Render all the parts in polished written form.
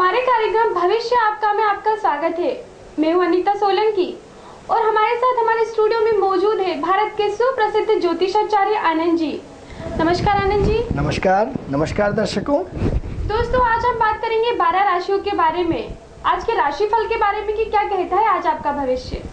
हमारे कार्यक्रम भविष्य आपका में आपका स्वागत है। मैं हूं अनीता सोलंकी और हमारे साथ हमारे स्टूडियो में मौजूद है भारत के सुप्रसिद्ध ज्योतिषाचार्य आनंद जी। नमस्कार आनंद जी। नमस्कार। नमस्कार दर्शकों। दोस्तों, आज हम बात करेंगे 12 राशियों के बारे में, आज के राशिफल के बारे में कि क्या कहता है आज आपका भविष्य।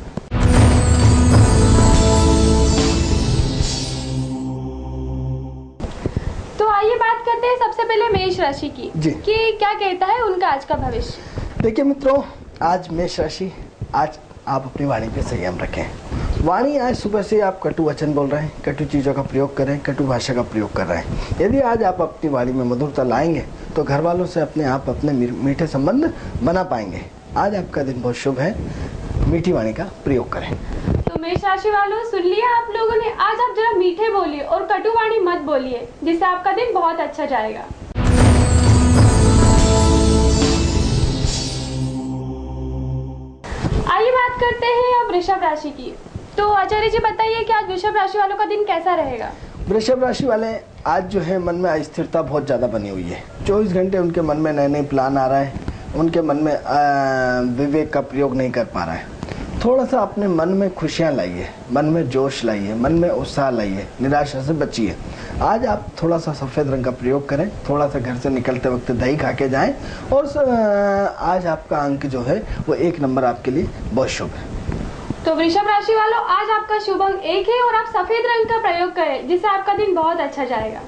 तो आइए बात करते हैं सबसे पहले मेष राशि की कि क्या कहता है उनका आज का भविष्य। देखिए मित्रों, आज मेष राशि, आज आप अपनी वाणी पे संयम रखें। वाणी आज सुबह से आप कटु वचन बोल रहे हैं, कटु चीज़ों का प्रयोग करें, कटु भाषा का प्रयोग कर रहे हैं। यदि आज आप अपनी वाणी में मधुरता लाएंगे तो घर वालों से अपने मीठे संबंध बना पाएंगे। आज आपका दिन बहुत शुभ है, मीठी वाणी का प्रयोग करें। तो मेष राशि वालों, सुन लिया आप लोगों ने, आज आप जरा मीठे बोलिए और कटु वाणी मत बोलिए, जिससे आपका दिन बहुत अच्छा जाएगा। आइए बात करते हैं अब वृषभ राशि की। तो आचार्य जी बताइए कि आज वृषभ राशि वालों का दिन कैसा रहेगा। वृषभ राशि वाले, आज जो है मन में अस्थिरता बहुत ज़्यादा बनी हुई है। 24 घंटे उनके मन में नए नए प्लान आ रहे हैं, उनके मन में विवेक का प्रयोग नहीं कर पा रहा है। थोड़ा सा अपने मन में खुशियाँ लाइए, मन में जोश लाइए, मन में उत्साह लाइए, निराशा से बचिए। आज आप थोड़ा सा सफ़ेद रंग का प्रयोग करें, थोड़ा सा घर से निकलते वक्त दही खा के जाएँ और आज आपका अंक जो है वो 1 नंबर आपके लिए बहुत शुभ है। तो वृषभ राशि वालों, आज आपका शुभ अंक 1 है और आप सफेद रंग का प्रयोग करें, जिससे आपका दिन बहुत अच्छा जाएगा।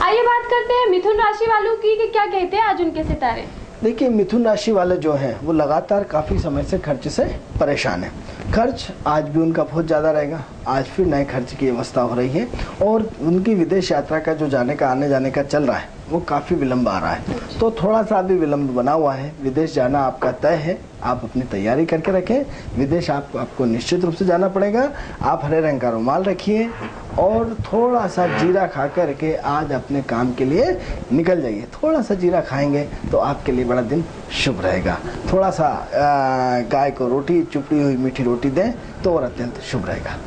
आइए बात करते हैं मिथुन राशि वालों की कि क्या कहते हैं आज उनके सितारे। देखिए, मिथुन राशि वाले जो हैं वो लगातार काफ़ी समय से खर्च से परेशान हैं। खर्च आज भी उनका बहुत ज़्यादा रहेगा। आज फिर नए खर्च की व्यवस्था हो रही है और उनकी विदेश यात्रा का जो जाने का आने जाने का चल रहा है वो काफ़ी विलंब आ रहा है। तो थोड़ा सा अभी विलंब बना हुआ है। विदेश जाना आपका तय है, आप अपनी तैयारी करके रखें। विदेश आपको निश्चित रूप से जाना पड़ेगा। आप हरे रंग का रुमाल रखिए और थोड़ा सा जीरा खा करके आज अपने काम के लिए निकल जाइए। थोड़ा सा जीरा खाएंगे तो आपके लिए बड़ा दिन शुभ रहेगा। थोड़ा सा गाय को रोटी, चुपड़ी हुई मीठी रोटी दें तो और अत्यंत शुभ रहेगा।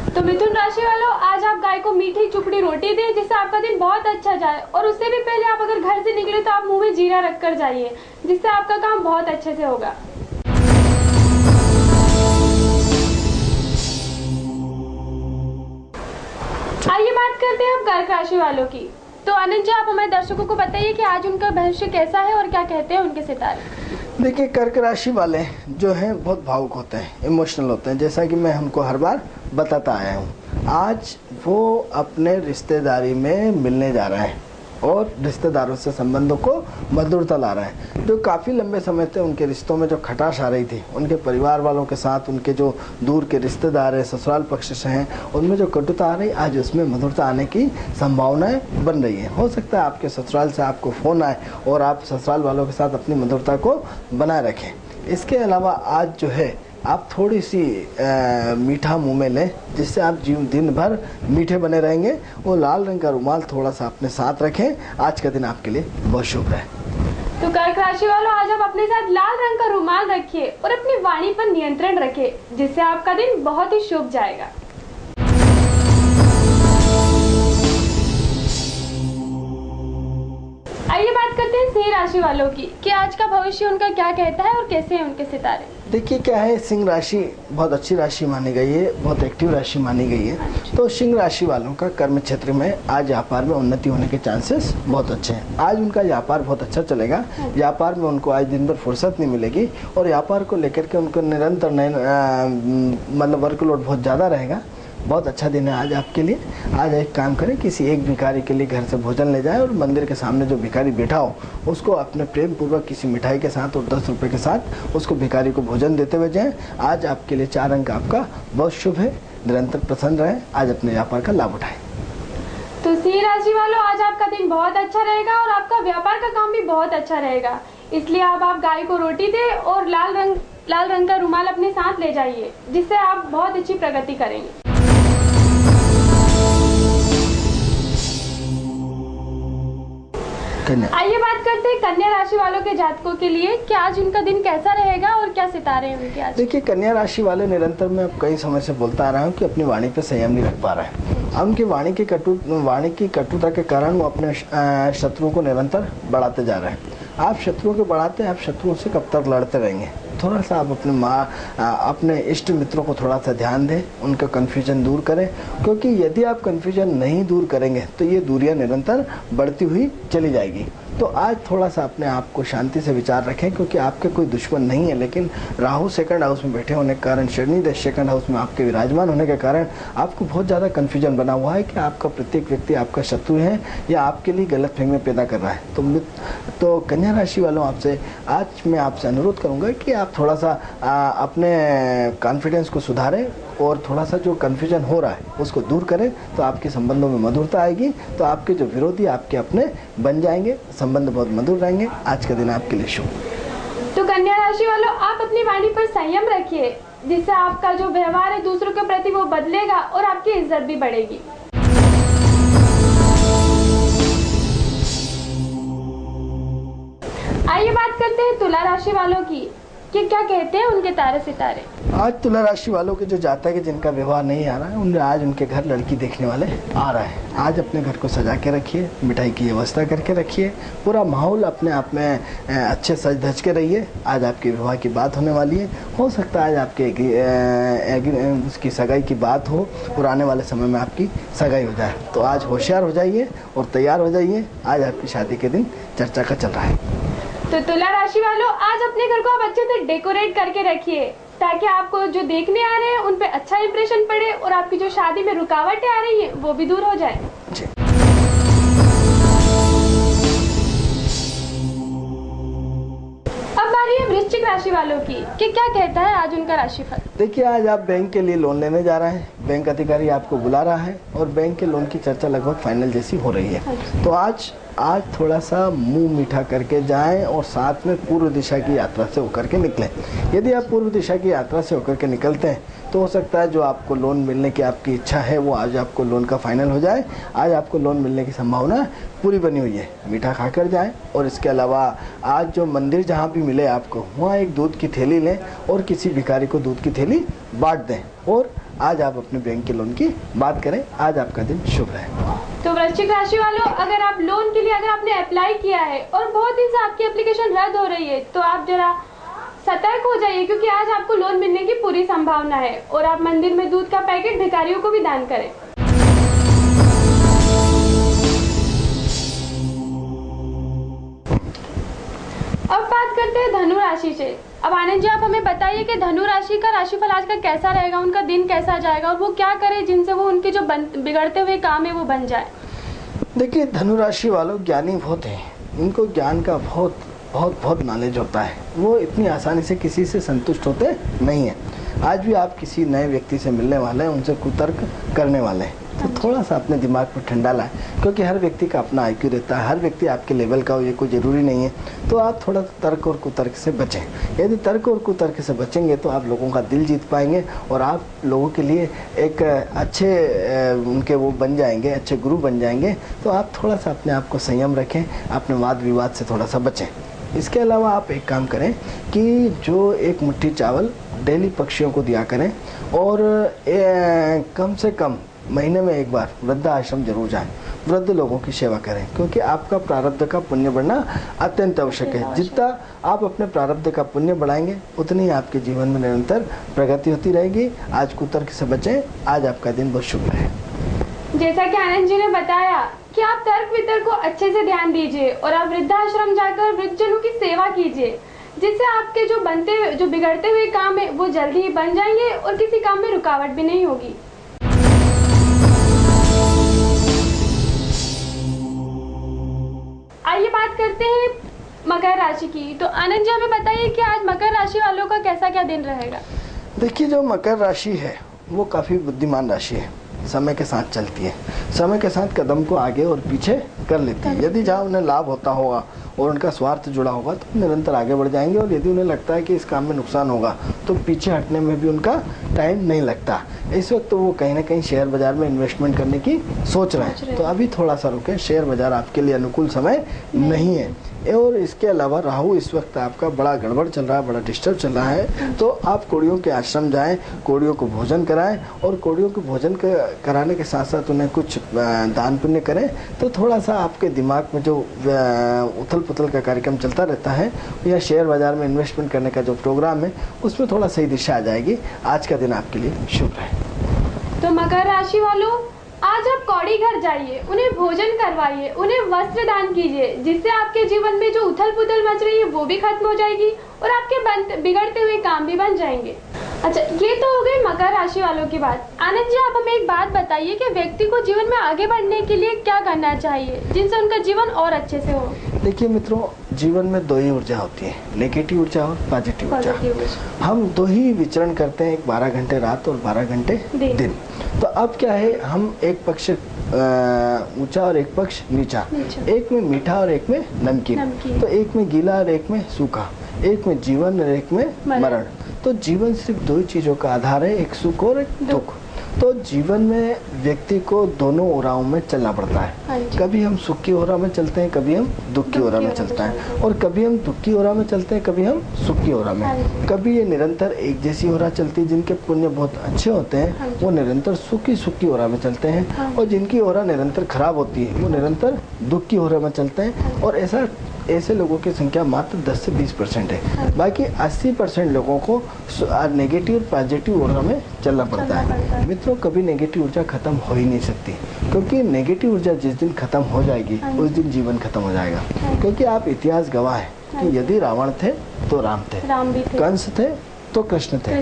तो मिथुन राशि वालों, आज आप गाय को मीठी चुपड़ी रोटी दें, जिससे आपका दिन बहुत अच्छा जाए। और उससे भी पहले आप अगर घर से निकले तो आप मुंह में जीरा रख कर जाइए, जिससे आपका काम बहुत अच्छे से होगा। आइए बात करते हैं अब कर्क राशि वालों की। तो आनंद जी, आप हमारे दर्शकों को बताइए कि आज उनका भविष्य कैसा है और क्या कहते हैं उनके सितारे। देखिए, कर्क राशि वाले जो हैं बहुत भावुक होते हैं, इमोशनल होते हैं, जैसा कि मैं हमको हर बार बताता आया हूँ। आज वो अपने रिश्तेदारी में मिलने जा रहे हैं और रिश्तेदारों से संबंधों को मधुरता ला रहे हैं। जो काफ़ी लंबे समय से उनके रिश्तों में जो खटास आ रही थी, उनके परिवार वालों के साथ, उनके जो दूर के रिश्तेदार हैं, ससुराल पक्ष से हैं, उनमें जो कटुता आ रही, आज उसमें मधुरता आने की संभावनाएं बन रही है। हो सकता है आपके ससुराल से आपको फ़ोन आए और आप ससुराल वालों के साथ अपनी मधुरता को बनाए रखें। इसके अलावा आज जो है आप थोड़ी सी मीठा मुंह में लें, जिससे आप दिन भर मीठे बने रहेंगे। वो लाल रंग का रुमाल थोड़ा सा अपने साथ रखें। आज का दिन आपके लिए बहुत शुभ है। तो कर्क राशि वालों, आज आप अपने साथ लाल रंग का रुमाल रखिए और अपनी वाणी पर नियंत्रण रखें, जिससे आपका दिन बहुत ही शुभ जाएगा। आइए बात करते हैं सिंह राशि वालों की कि आज का भविष्य उनका क्या कहता है और कैसे हैं उनके सितारे। देखिए, क्या है, सिंह राशि बहुत अच्छी राशि मानी गई है, बहुत एक्टिव राशि मानी गई है। तो सिंह राशि वालों का कर्म क्षेत्र में आज व्यापार में उन्नति होने के चांसेस बहुत अच्छे हैं। आज उनका व्यापार बहुत अच्छा चलेगा। व्यापार में उनको आज दिन भर फुर्सत नहीं मिलेगी और व्यापार को लेकर के उनको निरंतर मतलब वर्कलोड बहुत ज़्यादा रहेगा। बहुत अच्छा दिन है आज आपके लिए। आज एक काम करें, किसी एक भिखारी के लिए घर से भोजन ले जाएं और मंदिर के सामने जो भिखारी बैठा हो उसको अपने प्रेम पूर्वक किसी मिठाई के साथ और 10 रुपये के साथ उसको भिखारी को भोजन देते हुए जाएं। आज आपके लिए 4 अंक आपका बहुत शुभ है। निरंतर प्रसन्न रहें, आज अपने व्यापार का लाभ उठाएं। तो सिंह राशि वालों, आज आपका दिन बहुत अच्छा रहेगा और आपका व्यापार का काम भी बहुत अच्छा रहेगा। इसलिए आप गाय को रोटी दें और लाल रंग का रुमाल अपने साथ ले जाइए, जिससे आप बहुत अच्छी प्रगति करेंगे। आइए बात करते हैं कन्या राशि वालों के जातकों के लिए कि आज उनका दिन कैसा रहेगा और क्या सितारे हैं उनके आज। देखिए, कन्या राशि वाले निरंतर मैं अब कई समय से बोलता आ रहा हूँ कि अपनी वाणी पे संयम नहीं रख पा रहे हैं। अब उनकी वाणी की कटुता के कारण वो अपने शत्रुओं को निरंतर बढ़ाते जा रहे हैं। आप शत्रुओं को बढ़ाते हैं, आप शत्रुओं से कब तक लड़ते रहेंगे। थोड़ा सा आप अपने इष्ट मित्रों को थोड़ा सा ध्यान दें, उनका कन्फ्यूजन दूर करें, क्योंकि यदि आप कन्फ्यूजन नहीं दूर करेंगे तो ये दूरियां निरंतर बढ़ती हुई चली जाएगी। तो आज थोड़ा सा अपने आप को शांति से विचार रखें, क्योंकि आपके कोई दुश्मन नहीं है, लेकिन राहु सेकंड हाउस में बैठे होने के कारण, शनिदेव सेकंड हाउस में आपके विराजमान होने के कारण आपको बहुत ज़्यादा कन्फ्यूजन बना हुआ है कि आपका प्रत्येक व्यक्ति आपका शत्रु है या आपके लिए गलतफहमी पैदा कर रहा है। तो कन्या राशि वालों, आपसे आज मैं आपसे अनुरोध करूँगा कि आप थोड़ा सा अपने कॉन्फिडेंस को सुधारें और थोड़ा सा जो कन्फ्यूजन हो रहा है उसको दूर करें, तो आपके संबंधों में मधुरता आएगी, तो आपके जो विरोधी आपके अपने बन जाएंगे, संबंध बहुत मधुर रहेंगे। आज का दिन आपके लिए शुभ। तो कन्या राशि वालों, आप अपनी वाणी पर संयम रखिए, जिससे आपका जो व्यवहार है दूसरों के प्रति वो बदलेगा और आपकी इज्जत भी बढ़ेगी। आइए बात करते हैं तुला राशि वालों की कि क्या कहते हैं उनके तारे सितारे। आज तुला राशि वालों के जो जातक है जिनका व्यवहार नहीं आ रहा है, उन्हें आज उनके घर लड़की देखने वाले आ रहा है। आज अपने घर को सजा के रखिए, मिठाई की व्यवस्था करके रखिए, पूरा माहौल अपने आप में अच्छे सज धज के रहिए। आज आपके विवाह की बात होने वाली है, हो सकता है आज आपके उसकी सगाई की बात हो और आने वाले समय में आपकी सगाई हो जाए। तो आज होशियार हो जाइए और तैयार हो जाइए, आज आपकी शादी के दिन चर्चा का चल रहा है। तो तुला राशि वालों, आज अपने घर को आप अच्छे से डेकोरेट करके रखिए, ताकि आपको जो देखने आ रहे हैं उन पे अच्छा इंप्रेशन पड़े और आपकी जो शादी में रुकावटें आ रही हैं वो भी दूर हो जाए। अब बारी है वृश्चिक राशि वालों की कि क्या कहता है आज उनका राशिफल। देखिए, आज आप बैंक के लिए लोन लेने जा रहे हैं, बैंक अधिकारी आपको बुला रहा है और बैंक के लोन की चर्चा लगभग फाइनल जैसी हो रही है। तो आज थोड़ा सा मुंह मीठा करके जाएं और साथ में पूर्व दिशा की यात्रा से होकर के निकलें। यदि आप पूर्व दिशा की यात्रा से होकर के निकलते हैं तो हो सकता है जो आपको लोन मिलने की आपकी इच्छा है वो आज आपको लोन का फाइनल हो जाए। आज आपको लोन मिलने की संभावना पूरी बनी हुई है। मीठा खाकर जाएं और इसके अलावा आज जो मंदिर जहाँ भी मिले आपको, वहाँ एक दूध की थैली लें और किसी भिखारी को दूध की थैली बांट दें और आज आप अपने बैंक के लोन की बात करें। आज आपका दिन शुभ है। तो वृश्चिक राशि वालों, अगर आप लोन के लिए आपने अप्लाई किया है और बहुत दिन से आपकी एप्लीकेशन रद्द हो रही है, तो आप जरा सतर्क हो जाइए, क्योंकि आज आपको लोन मिलने की पूरी संभावना है। और आप मंदिर में दूध का पैकेट भिखारियों को भी दान करें। अब बात करते हैं धनु राशि से। अब आनंद जी, आप हमें बताइए कि धनु राशि का राशिफल आज का कैसा रहेगा, उनका दिन कैसा जाएगा और वो क्या करे जिनसे वो उनके जो बिगड़ते हुए काम है वो बन जाए। देखिए, धनु राशि वालों ज्ञानी बहुत हैं, इनको ज्ञान का बहुत नॉलेज होता है। वो इतनी आसानी से किसी से संतुष्ट होते नहीं हैं। आज भी आप किसी नए व्यक्ति से मिलने वाले हैं, उनसे कुतर्क करने वाले हैं, तो थोड़ा सा अपने दिमाग पर ठंडा लाएं, क्योंकि हर व्यक्ति का अपना आईक्यू रहता है, हर व्यक्ति आपके लेवल का हो ये कोई ज़रूरी नहीं है। तो आप थोड़ा तर्क और कुतर्क से बचें। यदि तर्क और कुतर्क से बचेंगे तो आप लोगों का दिल जीत पाएंगे और आप लोगों के लिए एक अच्छे उनके वो बन जाएंगे, अच्छे गुरु बन जाएंगे। तो आप थोड़ा सा अपने आप को संयम रखें, अपने वाद विवाद से थोड़ा सा बचें। इसके अलावा आप एक काम करें कि जो एक मुट्ठी चावल डेली पक्षियों को दिया करें और कम से कम महीने में एक बार वृद्धाश्रम जरूर जाएं, वृद्ध लोगों की सेवा करें, क्योंकि आपका प्रारब्ध का पुण्य बढ़ना अत्यंत आवश्यक है। जितना आप अपने प्रारब्ध का पुण्य बढ़ाएंगे उतनी ही आपके जीवन में निरंतर प्रगति होती रहेगी। आज कुतर्क से बचें, आज आपका दिन बहुत शुभ है। जैसा कि आनंद जी ने बताया कि आप तर्क वितर्क को अच्छे से ध्यान दीजिए और आप वृद्धाश्रम जाकर वृद्धजनों की सेवा कीजिए, जिससे आपके जो बिगड़ते हुए काम है वो जल्दी ही बन जाएंगे और किसी काम में रुकावट भी नहीं होगी। आइए बात करते हैं मकर राशि की। तो आनंद जी, हमें बताइए कि आज मकर राशि वालों का कैसा क्या दिन रहेगा। देखिए, जो मकर राशि है वो काफ़ी बुद्धिमान राशि है, समय के साथ चलती है, समय के साथ कदम को आगे और पीछे कर लेती है। यदि जहाँ उन्हें लाभ होता होगा और उनका स्वार्थ जुड़ा होगा तो निरंतर आगे बढ़ जाएंगे, और यदि उन्हें लगता है कि इस काम में नुकसान होगा तो पीछे हटने में भी उनका टाइम नहीं लगता। इस वक्त तो वो कहीं ना कहीं शेयर बाजार में इन्वेस्टमेंट करने की सोच रहे हैं, तो अभी थोड़ा सा रुकें, शेयर बाजार आपके लिए अनुकूल समय नहीं है। और इसके अलावा राहु इस वक्त आपका बड़ा गड़बड़ चल रहा है, बड़ा डिस्टर्ब चल रहा है, तो आप कोड़ियों के आश्रम जाएं, कोड़ियों को भोजन कराएं, और कोड़ियों को भोजन कराने के साथ साथ उन्हें कुछ दान पुण्य करें, तो थोड़ा सा आपके दिमाग में जो उथल पुथल का कार्यक्रम चलता रहता है या शेयर बाजार में इन्वेस्टमेंट करने का जो प्रोग्राम है उसमें थोड़ा सही दिशा आ जाएगी। आज का दिन आपके लिए शुभ रहे। तो मकर राशि वालों, आज आप कौड़ी घर जाइए, उन्हें भोजन करवाइए, उन्हें वस्त्र दान कीजिए, जिससे आपके जीवन में जो उथल पुथल मच रही है वो भी खत्म हो जाएगी और आपके बिगड़ते हुए काम भी बन जाएंगे। अच्छा, ये तो हो गई मकर राशि वालों की बात। आनंद जी, आप हमें एक बात बताइए कि व्यक्ति को जीवन में आगे बढ़ने के लिए क्या करना चाहिए जिनसे उनका जीवन और अच्छे से हो। देखिए मित्रों, जीवन में दो ही ऊर्जा होती है, नेगेटिव ऊर्जा और पॉजिटिव ऊर्जा। हम दो ही विचरण करते हैं, एक 12 घंटे रात और 12 घंटे दिन। तो अब क्या है, हम एक पक्ष ऊंचा और एक पक्ष नीचा, एक में मीठा और एक में नमकीन, तो एक में गीला और एक में सूखा, एक में जीवन और एक में मरण। तो जीवन सिर्फ दो ही चीजों का आधार है, एक सुख और एक दुख। तो जीवन में व्यक्ति को दोनों ओराओं में चलना पड़ता है। कभी हम सुख की ओरा में चलते हैं, कभी हम दुख की ओरा में चलते हैं, और कभी हम दुख की ओरा में चलते हैं, कभी हम सुख की ओरा में। कभी ये निरंतर एक जैसी ओरा चलती है, जिनके पुण्य बहुत अच्छे होते हैं वो निरंतर सुख की ओरा में चलते हैं, और जिनकी ओरा निरंतर खराब होती है वो निरंतर दुख की ओरा में चलते हैं। और ऐसे लोगों की संख्या मात्र 10 से 20% है। बाकी 80% लोगों को नेगेटिव और पॉजिटिव ऊर्जा में चलना पड़ता है। मित्रों, कभी नेगेटिव ऊर्जा खत्म हो ही नहीं सकती, क्योंकि नेगेटिव ऊर्जा जिस दिन खत्म हो जाएगी उस दिन जीवन खत्म हो जाएगा। क्योंकि आप इतिहास गवाह है कि यदि रावण थे तो राम थे, कंस थे तो कृष्ण थे।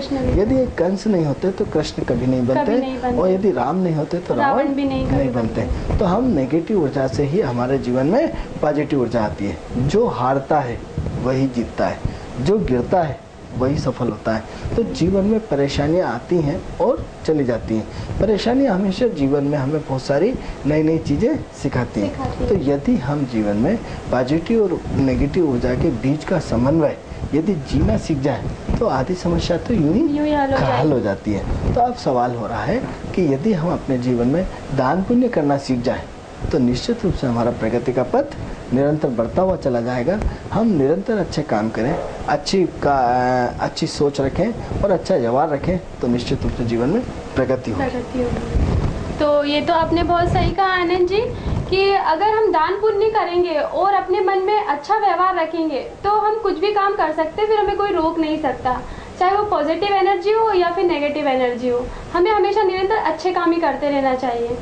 यदि कंस नहीं होते तो कृष्ण कभी नहीं बनते, और यदि राम नहीं होते तो रावण भी नहीं बनते। तो हम नेगेटिव ऊर्जा से ही हमारे जीवन में पॉजिटिव ऊर्जा आती है। जो हारता है वही जीतता है, जो गिरता है वही सफल होता है। तो जीवन में परेशानियां आती हैं और चली जाती हैं। परेशानियां हमेशा जीवन में हमें बहुत सारी नई नई चीजें सिखाती हैं। तो यदि हम जीवन में पॉजिटिव और नेगेटिव ऊर्जा के बीच का समन्वय यदि जीना सीख जाए तो आधी समस्या तो यूं ही हल हो जाती है। तो अब सवाल हो रहा है कि यदि हम अपने जीवन में दान पुण्य करना सीख जाएं तो निश्चित रूप से हमारा प्रगति का पथ निरंतर बढ़ता हुआ चला जाएगा। हम निरंतर अच्छे काम करें, अच्छी सोच रखें और अच्छा व्यवहार रखें तो निश्चित रूप से जीवन में प्रगति होगी। तो ये तो आपने बहुत सही कहा आनंद जी कि अगर हम दान पुण्य करेंगे और अपने मन में अच्छा व्यवहार रखेंगे तो हम कुछ भी काम कर सकते हैं, फिर हमें कोई रोक नहीं सकता। चाहे वो पॉजिटिव एनर्जी हो या फिर नेगेटिव एनर्जी हो, हमें हमेशा निरंतर अच्छे काम ही करते रहना चाहिए।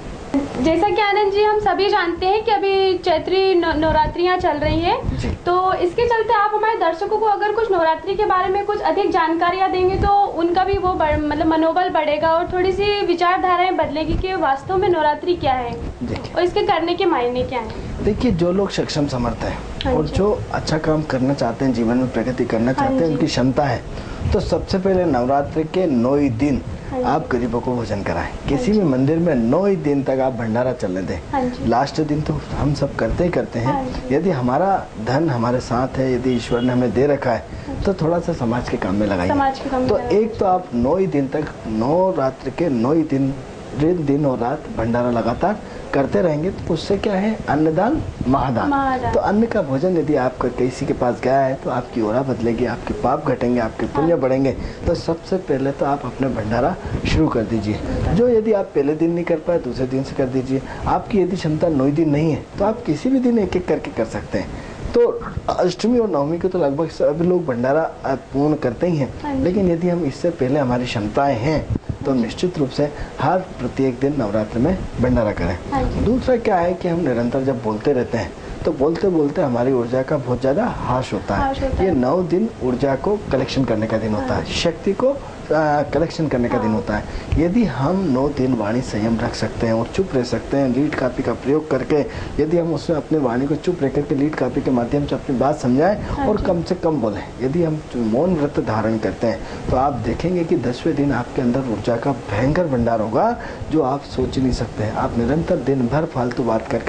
जैसा कि आनंद जी हम सभी जानते हैं कि अभी चैत्री नवरात्रियां चल रही हैं, तो इसके चलते आप हमारे दर्शकों को अगर कुछ नवरात्रि के बारे में कुछ अधिक जानकारियां देंगे तो उनका भी वो मतलब मनोबल बढ़ेगा और थोड़ी सी विचारधाराएं बदलेगी कि वास्तव में नवरात्रि क्या है और इसके करने के मायने क्या है। देखिए, जो लोग सक्षम समर्थ हैं और जो अच्छा काम करना चाहते हैं, जीवन में प्रगति करना चाहते हैं, उनकी क्षमता है, तो सबसे पहले नवरात्रि के 9 ही दिन आप गरीबों को भोजन कराएं। किसी भी मंदिर में 9 ही दिन तक आप भंडारा चलने दें। लास्ट दिन तो हम सब करते ही करते हैं। यदि हमारा धन हमारे साथ है, यदि ईश्वर ने हमें दे रखा है तो थोड़ा सा समाज के काम में लगाइए। तो एक तो आप 9 ही दिन तक, नवरात्रि के 9 ही दिन और रात भंडारा लगातार करते रहेंगे तो उससे क्या है, अन्नदान महादान। तो अन्न का भोजन यदि आपका किसी के पास गया है तो आपकी ओरा बदलेगी, आपके पाप घटेंगे, आपके पुण्य बढ़ेंगे। तो सबसे पहले तो आप अपने भंडारा शुरू कर दीजिए। जो यदि आप पहले दिन नहीं कर पाए दूसरे दिन से कर दीजिए। आपकी यदि क्षमता 9 दिन नहीं है तो आप किसी भी दिन एक एक करके कर सकते हैं। तो अष्टमी और नवमी को तो लगभग सभी लोग भंडारा पूर्ण करते ही हैं, लेकिन यदि हम इससे पहले हमारी क्षमताएं हैं तो निश्चित रूप से हर प्रत्येक दिन नवरात्र में भंडारा करें। दूसरा क्या है कि हम निरंतर जब बोलते रहते हैं तो बोलते बोलते हमारी ऊर्जा का बहुत ज़्यादा हाश होता है। ये 9 दिन ऊर्जा को कलेक्शन करने का दिन होता है, शक्ति को कलेक्शन करने का दिन होता है। यदि हम 9 दिन वाणी संयम रख सकते हैं और चुप रह सकते हैं, लीड कॉपी का प्रयोग करके यदि हम उसमें अपनी वाणी को चुप रह करके लीड कॉपी के माध्यम से अपनी बात समझाएं और कम से कम बोलें, यदि हम मौन व्रत धारण करते हैं तो आप देखेंगे कि 10वें दिन आपके अंदर ऊर्जा का भयंकर भंडार होगा जो आप सोच नहीं सकते हैं। आप निरंतर दिन भर फालतू बात कर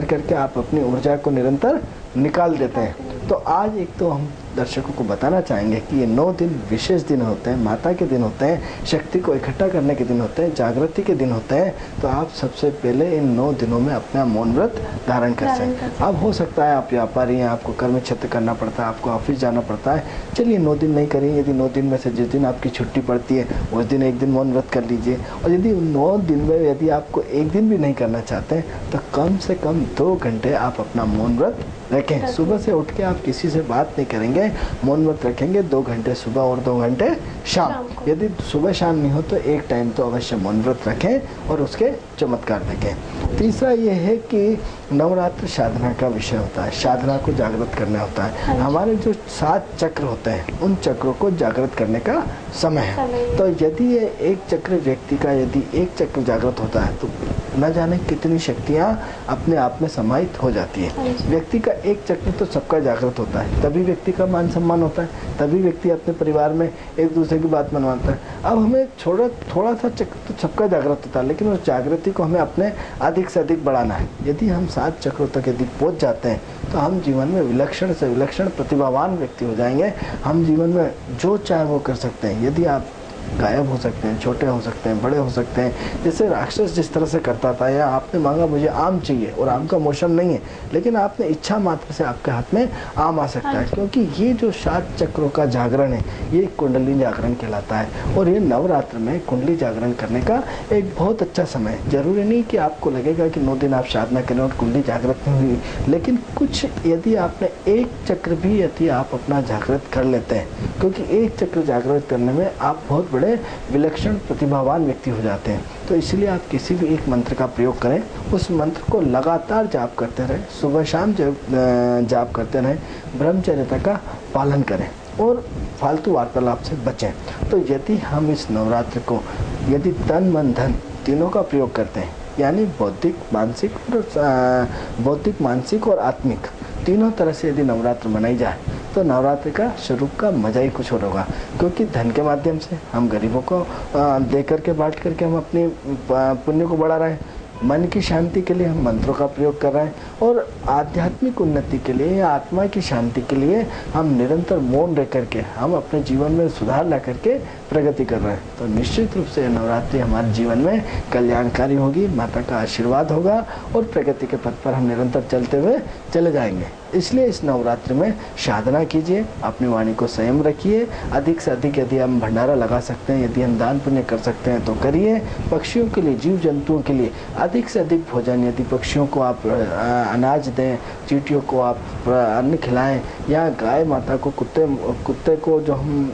करके आप अपनी ऊर्जा को निरंतर निकाल देते हैं। तो आज एक तो हम दर्शकों को बताना चाहेंगे कि ये 9 दिन विशेष दिन होते हैं, माता के दिन होते हैं, शक्ति को इकट्ठा करने के दिन होते हैं, जागृति के दिन होते हैं। तो आप सबसे पहले इन 9 दिनों में अपना मौन व्रत धारण कर सकते। अब हो सकता है आप व्यापारी हैं, आपको कर्म क्षेत्र करना पड़ता है, आपको ऑफिस जाना पड़ता है, चलिए 9 दिन नहीं करिए। यदि 9 दिन में से जिस दिन आपकी छुट्टी पड़ती है उस दिन एक दिन मौन व्रत कर लीजिए। और यदि 9 दिन में यदि आपको एक दिन भी नहीं करना चाहते हैं तो कम से कम 2 घंटे आप अपना मौन व्रत रखें। सुबह से उठ के आप किसी से बात नहीं करेंगे, मौन व्रत रखेंगे 2 घंटे सुबह और 2 घंटे शाम। यदि सुबह शाम नहीं हो तो एक टाइम तो अवश्य मौन व्रत रखें और उसके चमत्कार देखें। तीसरा ये है कि नवरात्र साधना का विषय होता है, साधना को जागृत करना होता है। हमारे जो 7 चक्र होते हैं उन चक्रों को जागृत करने का समय है। तो यदि ये एक चक्र व्यक्ति का यदि एक चक्र जागृत होता है तो न जाने कितनी शक्तियाँ अपने आप में समाहित हो जाती है। व्यक्ति का एक चक्र तो सबका जागृत होता है, तभी व्यक्ति का मान सम्मान होता है, तभी व्यक्ति अपने परिवार में एक दूसरे की बात मनवाता है। अब हमें थोड़ा सा चक्र तो सबका जागृत होता है, लेकिन उस जागृति को हमें अपने अधिक से अधिक बढ़ाना है। यदि हम 7 चक्रों तक यदि पहुंच जाते हैं तो हम जीवन में विलक्षण से विलक्षण प्रतिभावान व्यक्ति हो जाएंगे। हम जीवन में जो चाहे वो कर सकते हैं। यदि आप गायब हो सकते हैं, छोटे हो सकते हैं, बड़े हो सकते हैं, जैसे राक्षस जिस तरह से करता था, या आपने मांगा मुझे आम चाहिए और आम का मौसम नहीं है, लेकिन आपने इच्छा मात्र से आपके हाथ में आम आ सकता है। क्योंकि ये जो 7 चक्रों का जागरण है ये कुंडली जागरण कहलाता है। और ये नवरात्र में कुंडली जागरण करने का एक बहुत अच्छा समय है। जरूरी नहीं कि आपको लगेगा कि 9 दिन आप साधना करें और कुंडली जागृत नहीं हुई, लेकिन कुछ यदि आपने एक चक्र भी यदि आप अपना जागृत कर लेते हैं, क्योंकि एक चक्र जागृत करने में आप बहुत बड़े विलक्षण प्रतिभावान व्यक्ति हो जाते हैं। तो इसलिए आप किसी भी एक मंत्र का प्रयोग करें, उस मंत्र को लगातार जाप करते रहें, सुबह शाम जाप करते रहें, ब्रह्मचर्यता का पालन करें और फालतू वार्तालाप से बचें। तो यदि हम इस नवरात्र को यदि तन मन धन तीनों का प्रयोग करते हैं, यानी बौद्धिक मानसिक और आत्मिक तीनों तरह से यदि नवरात्र मनाई जाए तो नवरात्र का स्वरूप का मजा ही कुछ और होगा। क्योंकि धन के माध्यम से हम गरीबों को दे करके बांट करके हम अपनी पुण्य को बढ़ा रहे हैं, मन की शांति के लिए हम मंत्रों का प्रयोग कर रहे हैं, और आध्यात्मिक उन्नति के लिए या आत्मा की शांति के लिए हम निरंतर मौन रह करके हम अपने जीवन में सुधार ला करके प्रगति कर रहे हैं। तो निश्चित रूप से नवरात्रि हमारे जीवन में कल्याणकारी होगी, माता का आशीर्वाद होगा और प्रगति के पथ पर हम निरंतर चलते हुए चले जाएंगे। इसलिए इस नवरात्र में साधना कीजिए, अपनी वाणी को संयम रखिए, अधिक से अधिक यदि हम भंडारा लगा सकते हैं, यदि हम दान पुण्य कर सकते हैं तो करिए। पक्षियों के लिए, जीव जंतुओं के लिए अधिक से अधिक भोजन, यदि पक्षियों को आप अनाज दें, चींटियों को आप अन्न खिलाएं, या गाय माता को कुत्ते को जो हम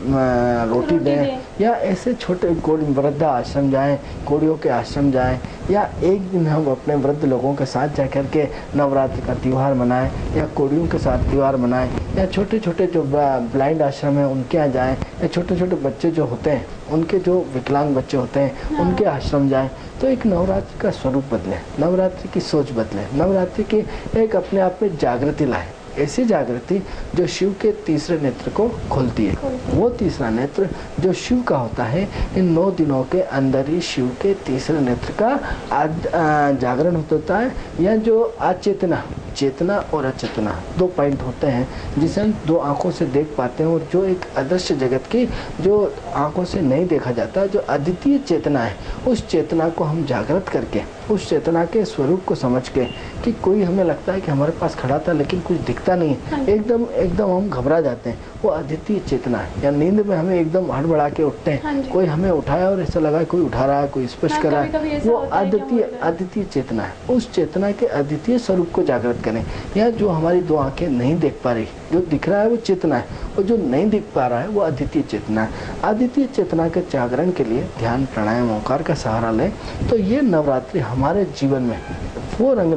रोटी दें, या ऐसे छोटे वृद्धा आश्रम जाएं, कोड़ियों के आश्रम जाएं, या एक दिन हम अपने वृद्ध लोगों के साथ जाकर के नवरात्र का त्यौहार मनाएं, या कोड़ियों के साथ त्यौहार मनाएं, या छोटे छोटे जो ब्लाइंड आश्रम हैं उनके यहाँ जाएं, या छोटे छोटे बच्चे जो होते हैं उनके जो विकलांग बच्चे होते हैं उनके आश्रम जाएं। तो एक नवरात्रि का स्वरूप बदले, नवरात्रि की सोच बदले, नवरात्रि की एक अपने आप में जागृति लाए, ऐसी जागृति जो शिव के तीसरे नेत्र को खोलती है। वो तीसरा नेत्र जो शिव का होता है, इन 9 दिनों के अंदर ही शिव के तीसरे नेत्र का जागरण होता है। या जो अचेतना, चेतना और अचेतना 2 पॉइंट होते हैं जिसे हम 2 आंखों से देख पाते हैं, और जो एक अदृश्य जगत की जो आंखों से नहीं देखा जाता, जो अद्वितीय चेतना है, उस चेतना को हम जागृत करके, उस चेतना के स्वरूप को समझ के, कि कोई हमें लगता है कि हमारे पास खड़ा था लेकिन कुछ दिखता नहीं है, एकदम हम घबरा जाते हैं, वो अद्वितीय चेतना है। या नींद में हमें एकदम हड़बड़ा के उठते हैं, कोई हमें उठाया और ऐसा लगा कोई उठा रहा है, कोई स्पर्श कर रहा है, वो अद्वितीय चेतना है। उस चेतना के अद्वितीय स्वरूप को जागृत करें। या जो हमारी 2 आंखें नहीं देख पा रही, जो दिख रहा है वो चेतना है, और जो नहीं दिख पा रहा है वो अद्वितीय चेतना है। अद्वितीय चेतना के जागरण के लिए ध्यान, प्राणायाम, ओंकार का सहारा लें। तो ये नवरात्रि हमारे जीवन में वो रंग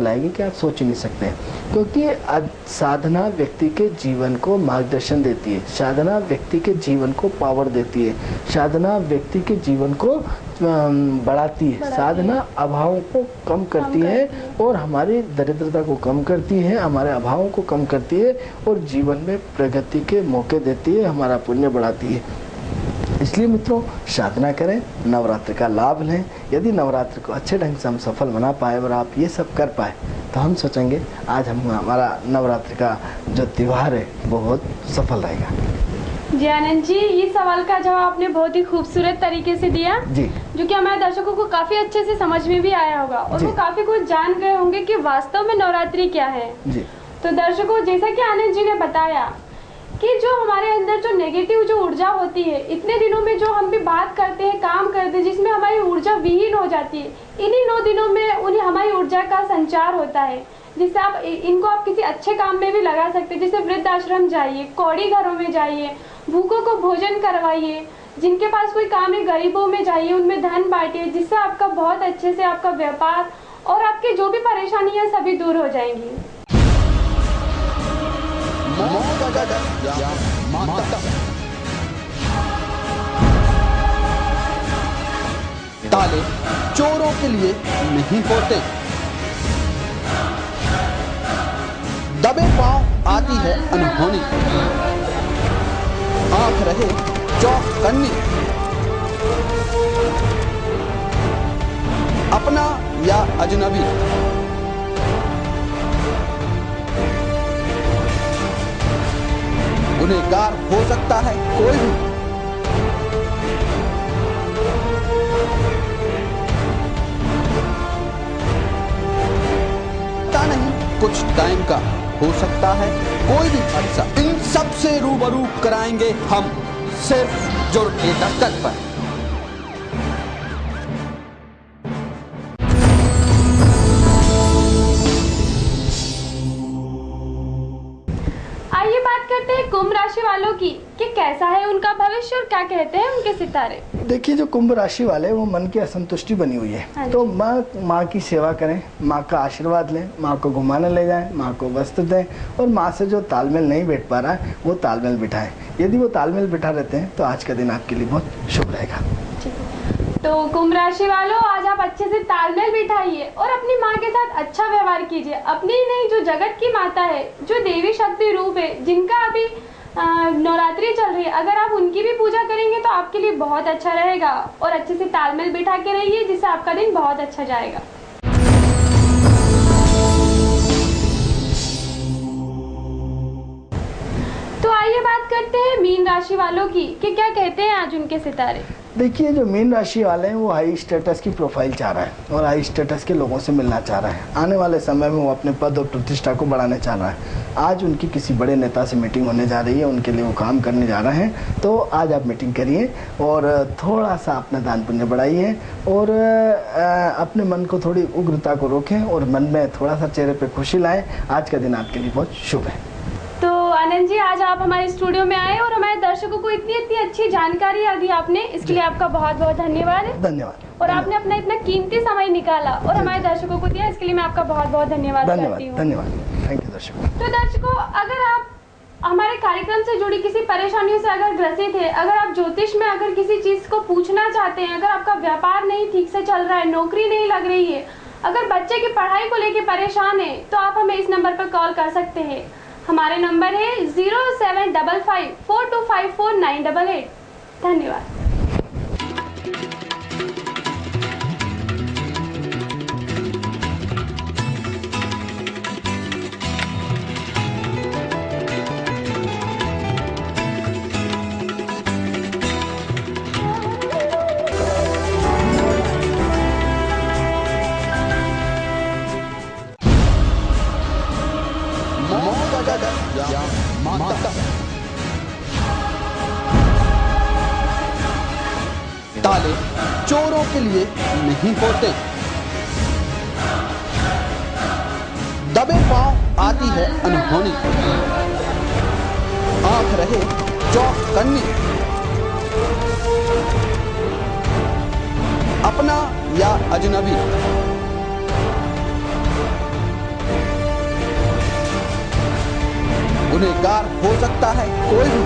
लाएगी कि आप सोच ही नहीं सकते। क्योंकि साधना व्यक्ति के जीवन को मार्गदर्शन देती है, साधना व्यक्ति के जीवन को पावर देती है, साधना व्यक्ति के जीवन को बढ़ाती है, साधना अभावों को कम करती है और हमारी दरिद्रता को कम करती है, हमारे अभावों को कम करती है और जीवन में प्रगति के मौके देती है, हमारा पुण्य बढ़ाती है। इसलिए मित्रों, साधना करें, नवरात्र का लाभ लें। यदि नवरात्र को अच्छे ढंग से हम सफल बना पाए और आप ये सब कर पाए तो हम सोचेंगे आज हमारा नवरात्र का जो त्यौहार है वो बहुत सफल रहेगा। जी आनंद जी, ये सवाल का जवाब आपने बहुत ही खूबसूरत तरीके से दिया जी, जो कि हमारे दर्शकों को काफी अच्छे से समझ में भी आया होगा और जी। वो काफी कुछ जान गए होंगे कि वास्तव में नवरात्रि क्या है। जी। तो दर्शकों, जैसा कि आनंद जी ने बताया कि जो हमारे अंदर जो नेगेटिव जो ऊर्जा होती है, इतने दिनों में जो हम भी बात करते हैं, काम करते हैं, जिसमें हमारी ऊर्जा विहीन हो जाती है, इन्हीं 9 दिनों में उन्हें हमारी ऊर्जा का संचार होता है, जिससे आप इनको आप किसी अच्छे काम में भी लगा सकते हैं। जैसे वृद्धाश्रम जाइए, कौड़ी घरों में जाइए, भूखों को भोजन करवाइए, जिनके पास कोई काम नहीं गरीबों में जाइए, उनमें धन बांटिए, जिससे आपका बहुत अच्छे से आपका व्यापार और आपके जो भी परेशानी है सभी दूर हो जाएंगी। ताले चोरों के लिए नहीं होते, दबे पांव आती है अनहोनी, आंख रहे चौकन्नी, अपना या अजनबी, गुनहगार हो सकता है कोई भी, पता नहीं कुछ टाइम का हो सकता है कोई भी हादसा। इन सब से रूबरू कराएंगे हम सिर्फ जुड़ के दस्तक पर। आइए बात करते हैं कुंभ राशि वालों की कि कैसा है उनका भविष्य और क्या कहते हैं उनके सितारे। देखिए, जो कुंभ राशि वाले वो मन की असंतुष्टि बनी हुई हाँ है, जी। तो माँ की सेवा करें, माँ का आशीर्वाद लें, माँ को घुमाने ले जाएं, माँ को वस्त्र दें और माँ से जो तालमेल नहीं बैठ पा रहा है वो तालमेल बिठाएं। यदि वो तालमेल बिठा रहते हैं तो आज का दिन आपके लिए बहुत शुभ रहेगा। तो कुंभ राशि वालों, आज आप अच्छे से तालमेल बिठाइए और अपनी माँ के साथ अच्छा व्यवहार कीजिए। अपनी ही नहीं, जो जगत की माता है, जो देवी शक्ति रूप है, जिनका अभी नवरात्रि चल रही है, अगर आप उनकी भी पूजा करेंगे तो आपके लिए बहुत अच्छा रहेगा और अच्छे से तालमेल बिठा के रहिए, जिससे आपका दिन बहुत अच्छा जाएगा। तो आइए बात करते हैं मीन राशि वालों की कि क्या कहते हैं आज उनके सितारे। देखिए, जो मीन राशि वाले हैं वो हाई स्टेटस की प्रोफाइल चाह रहा है और हाई स्टेटस के लोगों से मिलना चाह रहा है। आने वाले समय में वो अपने पद और प्रतिष्ठा को बढ़ाने चाह रहा है। आज उनकी किसी बड़े नेता से मीटिंग होने जा रही है, उनके लिए वो काम करने जा रहे हैं, तो आज आप मीटिंग करिए और थोड़ा सा अपना दान पुण्य बढ़ाइए और अपने मन को थोड़ी उग्रता को रोकें और मन में थोड़ा सा चेहरे पर खुशी लाएं। आज का दिन आपके लिए बहुत शुभ है। तो आनंद जी, आज आप हमारे स्टूडियो में आए और हमारे दर्शकों को इतनी अच्छी जानकारी दी आपने, इसके लिए आपका बहुत बहुत धन्यवाद। धन्यवाद। और आपने अपना इतना कीमती समय निकाला और हमारे दर्शकों को दिया, इसके लिए मैं आपका बहुत बहुत धन्यवाद करती हूँ। धन्यवाद। थैंक यू दर्शकों। तो दर्शकों, अगर आप हमारे कार्यक्रम से जुड़ी किसी परेशानियों से अगर ग्रसित है, अगर आप ज्योतिष में अगर किसी चीज को पूछना चाहते हैं, अगर आपका व्यापार नहीं ठीक से चल रहा है, नौकरी नहीं लग रही है, अगर बच्चे की पढ़ाई को लेकर परेशान है, तो आप हमें इस नंबर पर कॉल कर सकते हैं। हमारे नंबर है 075542549888। धन्यवाद। माता ताले चोरों के लिए नहीं होते, दबे पांव आती है अनहोनी, आंख रहे चौकन्नी, अपना या अजनबी, गुनहगार हो सकता है कोई भी,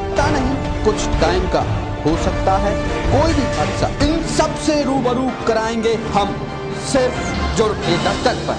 पता नहीं कुछ टाइम का हो सकता है कोई भी हादसा। इन सब से रूबरू कराएंगे हम सिर्फ जुड़ के दस्तक पर।